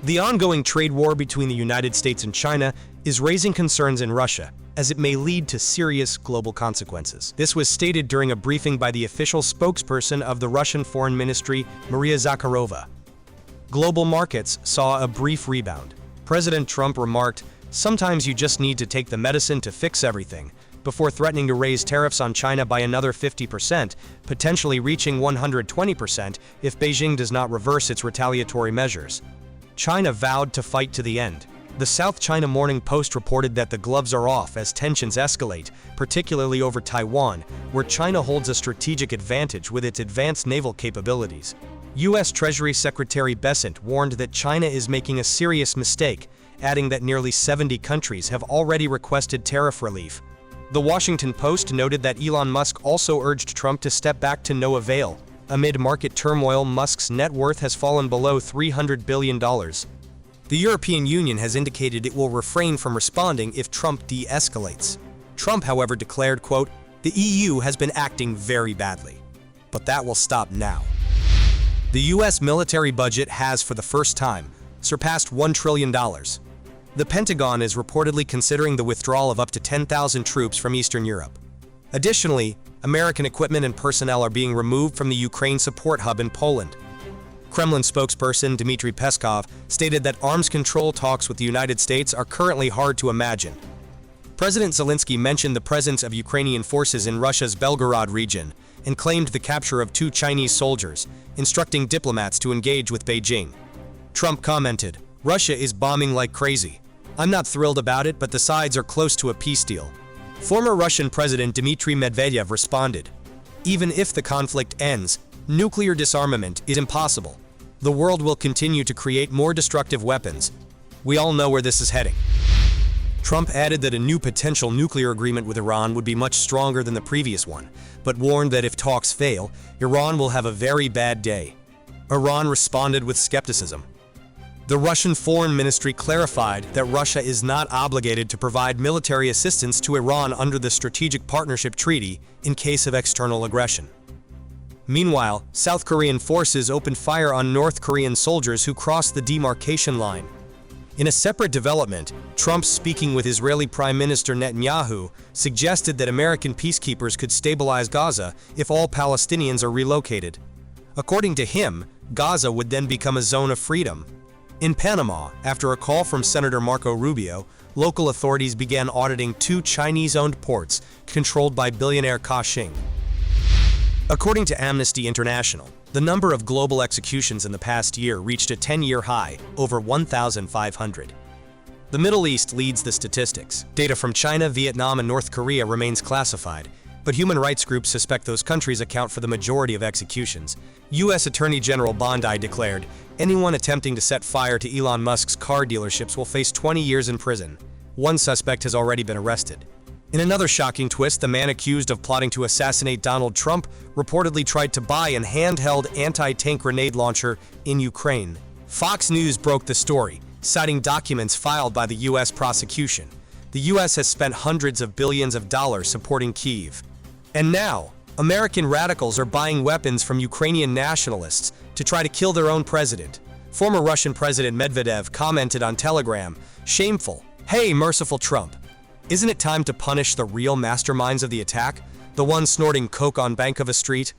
The ongoing trade war between the United States and China is raising concerns in Russia, as it may lead to serious global consequences. This was stated during a briefing by the official spokesperson of the Russian Foreign Ministry, Maria Zakharova. Global markets saw a brief rebound. President Trump remarked, "Sometimes you just need to take the medicine to fix everything," before threatening to raise tariffs on China by another 50%, potentially reaching 120% if Beijing does not reverse its retaliatory measures. China vowed to fight to the end. The South China Morning Post reported that the gloves are off as tensions escalate, particularly over Taiwan, where China holds a strategic advantage with its advanced naval capabilities. U.S. Treasury Secretary Bessent warned that China is making a serious mistake, adding that nearly 70 countries have already requested tariff relief. The Washington Post noted that Elon Musk also urged Trump to step back to no avail. Amid market turmoil, Musk's net worth has fallen below $300 billion. The European Union has indicated it will refrain from responding if Trump de-escalates. Trump, however, declared, quote, "The EU has been acting very badly. But that will stop now." The U.S. military budget has, for the first time, surpassed $1 trillion. The Pentagon is reportedly considering the withdrawal of up to 10,000 troops from Eastern Europe. Additionally, American equipment and personnel are being removed from the Ukraine support hub in Poland. Kremlin spokesperson Dmitry Peskov stated that arms control talks with the United States are currently hard to imagine. President Zelensky mentioned the presence of Ukrainian forces in Russia's Belgorod region and claimed the capture of 2 Chinese soldiers, instructing diplomats to engage with Beijing. Trump commented, "Russia is bombing like crazy. I'm not thrilled about it, but the sides are close to a peace deal." Former Russian President Dmitry Medvedev responded, "Even if the conflict ends, nuclear disarmament is impossible. The world will continue to create more destructive weapons. We all know where this is heading." Trump added that a new potential nuclear agreement with Iran would be much stronger than the previous one, but warned that if talks fail, Iran will have a very bad day. Iran responded with skepticism. The Russian Foreign Ministry clarified that Russia is not obligated to provide military assistance to Iran under the Strategic Partnership Treaty in case of external aggression. Meanwhile, South Korean forces opened fire on North Korean soldiers who crossed the demarcation line. In a separate development, Trump, speaking with Israeli Prime Minister Netanyahu, suggested that American peacekeepers could stabilize Gaza if all Palestinians are relocated. According to him, Gaza would then become a zone of freedom. In Panama, after a call from Senator Marco Rubio, local authorities began auditing 2 Chinese-owned ports controlled by billionaire Ka-shing. According to Amnesty International, the number of global executions in the past year reached a 10-year high, over 1,500. The Middle East leads the statistics. Data from China, Vietnam, and North Korea remains classified, but human rights groups suspect those countries account for the majority of executions. U.S. Attorney General Bondi declared, "Anyone attempting to set fire to Elon Musk's car dealerships will face 20 years in prison." One suspect has already been arrested. In another shocking twist, the man accused of plotting to assassinate Donald Trump reportedly tried to buy a handheld anti-tank grenade launcher in Ukraine. Fox News broke the story, citing documents filed by the U.S. prosecution. The U.S. has spent hundreds of billions of dollars supporting Kyiv. And now, American radicals are buying weapons from Ukrainian nationalists to try to kill their own president. Former Russian President Medvedev commented on Telegram, "Shameful. Hey, merciful Trump. Isn't it time to punish the real masterminds of the attack? The ones snorting coke on bank of a street?"